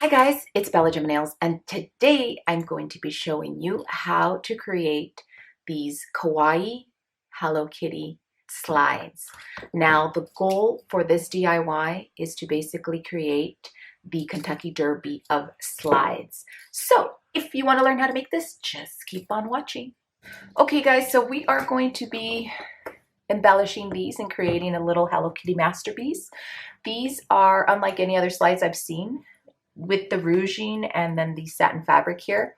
Hi guys, it's BellaGemaNails, and today I'm going to be showing you how to create these Kawaii Hello Kitty slides. Now the goal for this DIY is to basically create the Kentucky Derby of slides. So if you want to learn how to make this, just keep on watching. Okay guys, so we are going to be embellishing these and creating a little Hello Kitty masterpiece. These are unlike any other slides I've seen, with the ruching and then the satin fabric here.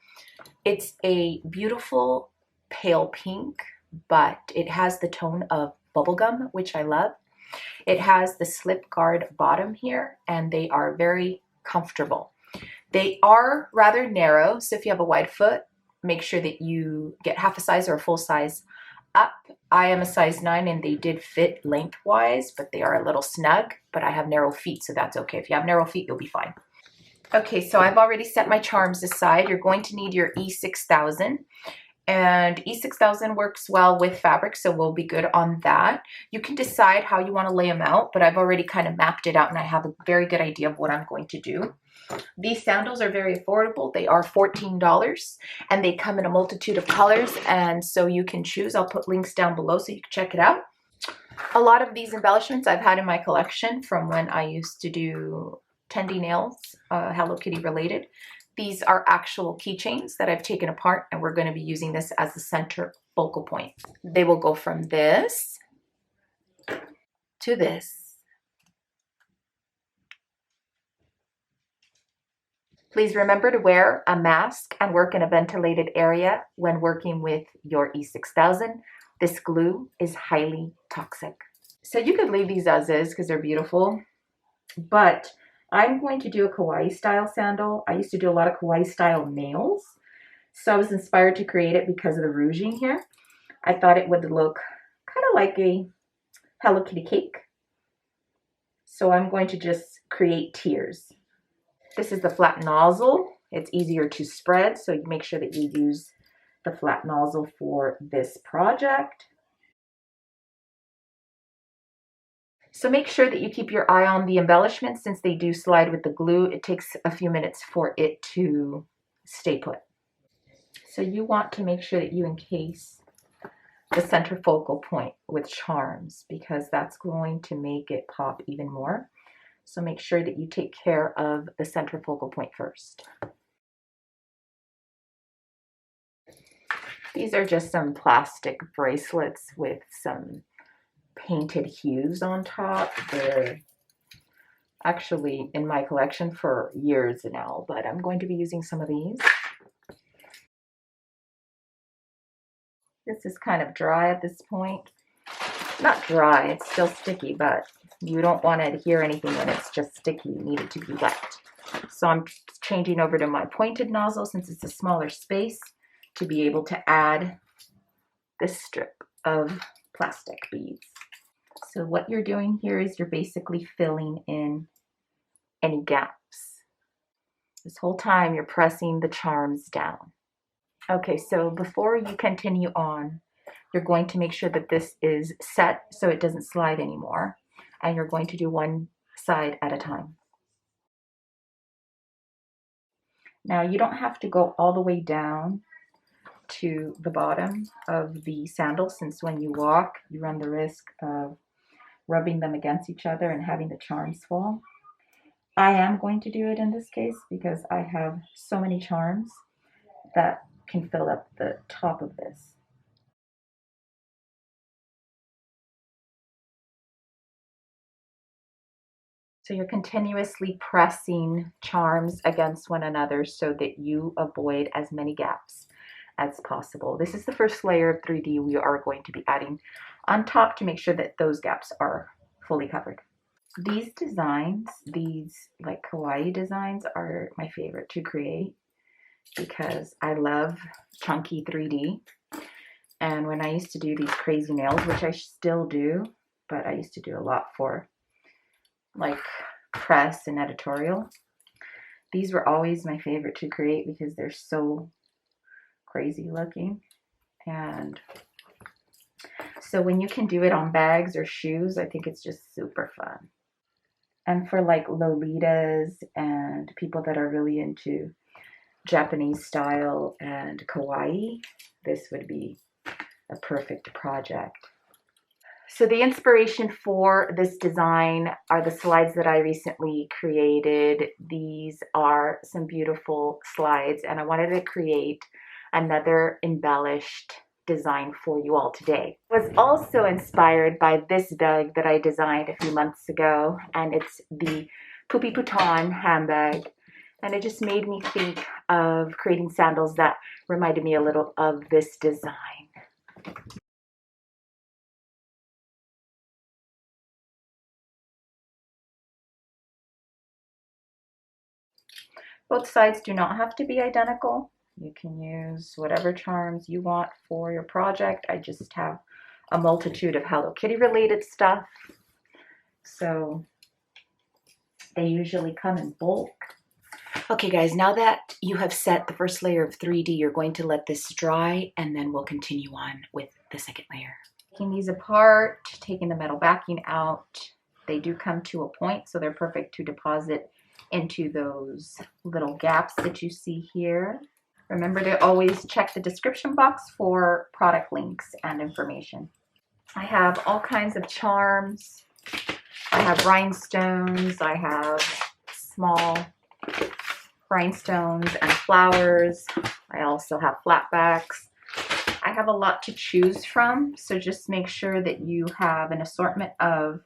It's a beautiful pale pink, but it has the tone of bubblegum, which I love. It has the slip guard bottom here, and they are very comfortable. They are rather narrow, so if you have a wide foot, make sure that you get half a size or a full size up. I am a size 9 and they did fit lengthwise, but they are a little snug, but I have narrow feet, so that's okay. If you have narrow feet, you'll be fine. Okay, so I've already set my charms aside. You're going to need your E6000, and E6000 works well with fabric, so we'll be good on that. You can decide how you want to lay them out, but I've already kind of mapped it out and I have a very good idea of what I'm going to do. These sandals are very affordable. They are $14 and they come in a multitude of colors, and so you can choose. I'll put links down below so you can check it out. A lot of these embellishments I've had in my collection from when I used to do Tendy nails, Hello Kitty related. These are actual keychains that I've taken apart, and we're going to be using this as the center focal point. They will go from this to this. Please remember to wear a mask and work in a ventilated area when working with your E6000. This glue is highly toxic. So you could leave these as is because they're beautiful, but I'm going to do a Kawaii style sandal. I used to do a lot of Kawaii style nails, so I was inspired to create it because of the ruching here. I thought it would look kind of like a Hello Kitty cake. So I'm going to just create tiers. This is the flat nozzle. It's easier to spread, so you make sure that you use the flat nozzle for this project. So make sure that you keep your eye on the embellishments since they do slide with the glue. It takes a few minutes for it to stay put. So you want to make sure that you encase the center focal point with charms because that's going to make it pop even more. So make sure that you take care of the center focal point first. These are just some plastic bracelets with some painted hues on top. They're actually in my collection for years now, but I'm going to be using some of these. This is kind of dry at this point. Not dry, it's still sticky, but you don't want to adhere anything when it's just sticky. You need it to be wet. So I'm changing over to my pointed nozzle since it's a smaller space to be able to add this strip of plastic beads. So what you're doing here is you're basically filling in any gaps. This whole time you're pressing the charms down. Okay, so before you continue on, you're going to make sure that this is set so it doesn't slide anymore. And you're going to do one side at a time. Now you don't have to go all the way down to the bottom of the sandal, since when you walk, you run the risk of rubbing them against each other and having the charms fall. I am going to do it in this case because I have so many charms that can fill up the top of this. So you're continuously pressing charms against one another so that you avoid as many gaps as possible. This is the first layer of 3D we are going to be adding on top to make sure that those gaps are fully covered. These designs, these like Kawaii designs, are my favorite to create because I love chunky 3D. And when I used to do these crazy nails, which I still do, but I used to do a lot for like press and editorial, these were always my favorite to create because they're so crazy looking. And so when you can do it on bags or shoes, I think it's just super fun. And for like Lolitas and people that are really into Japanese style and Kawaii, this would be a perfect project. So the inspiration for this design are the slides that I recently created. These are some beautiful slides, and I wanted to create another embellished design for you all today. I was also inspired by this bag that I designed a few months ago, and it's the Poopsie Puitton handbag. And it just made me think of creating sandals that reminded me a little of this design. Both sides do not have to be identical. You can use whatever charms you want for your project. I just have a multitude of Hello Kitty related stuff. So they usually come in bulk. Okay guys, now that you have set the first layer of 3D, you're going to let this dry and then we'll continue on with the second layer. Taking these apart, taking the metal backing out. They do come to a point, so they're perfect to deposit into those little gaps that you see here. Remember to always check the description box for product links and information. I have all kinds of charms. I have rhinestones. I have small rhinestones and flowers. I also have flatbacks. I have a lot to choose from, so just make sure that you have an assortment of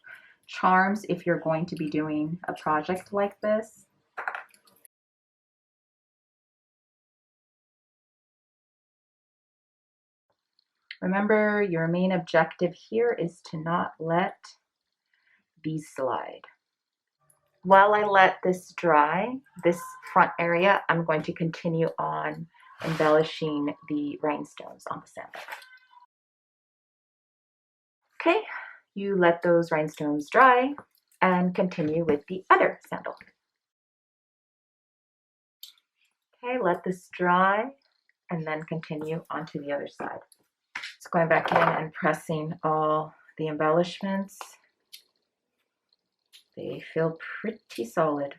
charms if you're going to be doing a project like this. Remember, your main objective here is to not let these slide. While I let this dry, this front area, I'm going to continue on embellishing the rhinestones on the sandal. Okay, you let those rhinestones dry and continue with the other sandal. Okay, let this dry and then continue onto the other side. Just going back in and pressing all the embellishments. They feel pretty solid.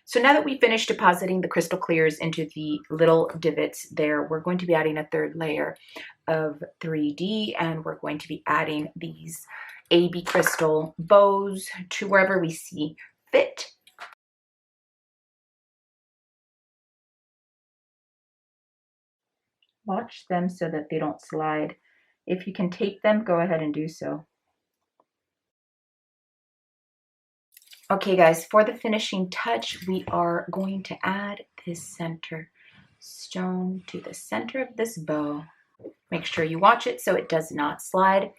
So now that we finished depositing the crystal clears into the little divots there, we're going to be adding a third layer of 3D, and we're going to be adding these AB crystal bows to wherever we see fit. Watch them so that they don't slide. If you can tape them, go ahead and do so. Okay guys, for the finishing touch, we are going to add this center stone to the center of this bow. Make sure you watch it so it does not slide,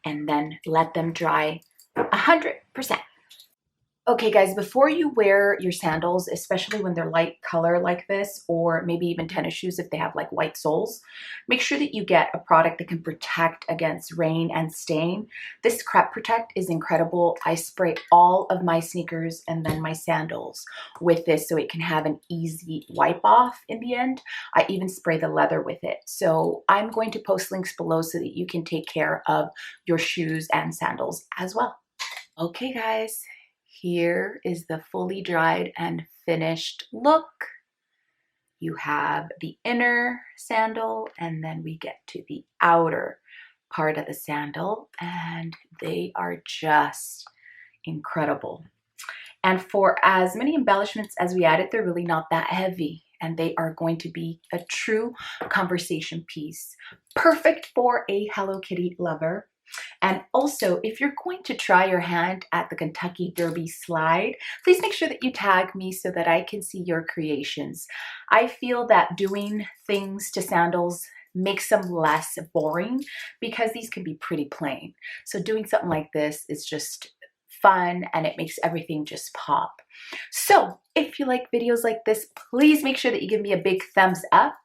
and then let them dry 100%. Okay guys, before you wear your sandals, especially when they're light color like this, or maybe even tennis shoes if they have like white soles, make sure that you get a product that can protect against rain and stain. This Crep Protect is incredible. I spray all of my sneakers and then my sandals with this so it can have an easy wipe off in the end. I even spray the leather with it. So I'm going to post links below so that you can take care of your shoes and sandals as well. Okay guys. Here is the fully dried and finished look. You have the inner sandal, and then we get to the outer part of the sandal, and they are just incredible. And for as many embellishments as we added, they're really not that heavy, and they are going to be a true conversation piece. Perfect for a Hello Kitty lover. And also, if you're going to try your hand at the Kentucky Derby slide, please make sure that you tag me so that I can see your creations. I feel that doing things to sandals makes them less boring because these can be pretty plain. So doing something like this is just fun and it makes everything just pop. So if you like videos like this, please make sure that you give me a big thumbs up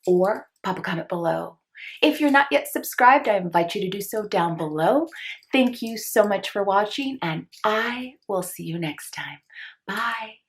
or pop a comment below. If you're not yet subscribed, I invite you to do so down below. Thank you so much for watching, and I will see you next time. Bye.